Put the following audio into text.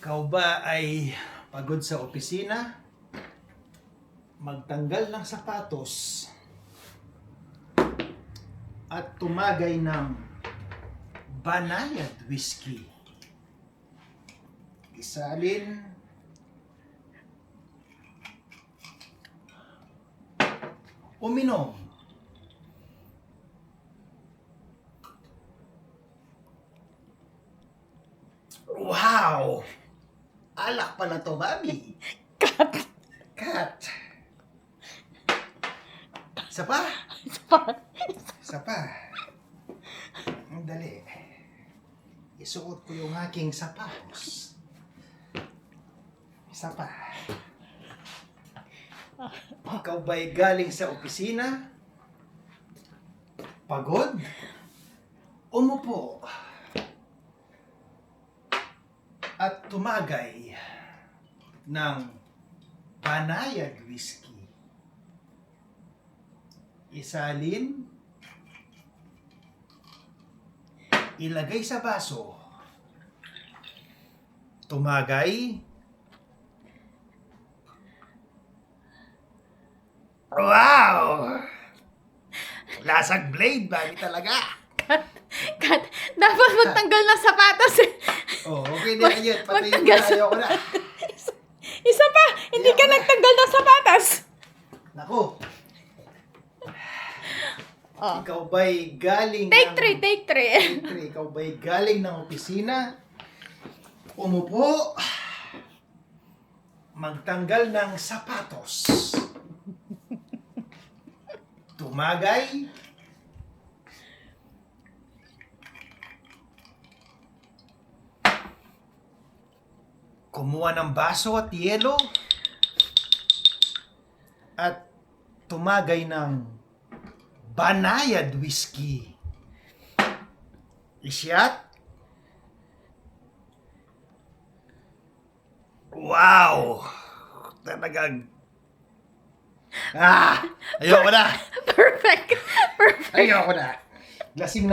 Ikaw ba ay pagod sa opisina? Magtanggal ng sapatos at tumagay ng banayad whiskey. Isalin uminom. Wow! Alak pala to, Mami. Cut. Isa pa? Isa pa. Ang dali. Isuot ko yung aking sapatos. Isa pa. Ikaw ba'y galing sa opisina? Pagod? Umupo. At tumagay ng banayad whiskey. Isalin, ilagay sa baso, tumagay, wow! Lasang blade, Mami talaga. Kat, dapat magtanggal ng sapatos. Oh, okay na yun. Patayin ko Magtanggal na, ayoko na. Isa pa, hindi ka nagtanggal ng sapatos. Naku. Oh. Ikaw ba'y galing Take ng... 3, take 3. Take 3. Ikaw ba'y galing ng opisina? Umupo. Magtanggal ng sapatos. Tumagay. Kumuha ng baso at yelo. At tumagay ng banayad whiskey. Isyat. Wow! Talagang... ayoko na! Perfect. Perfect. Ayoko na! Lasing na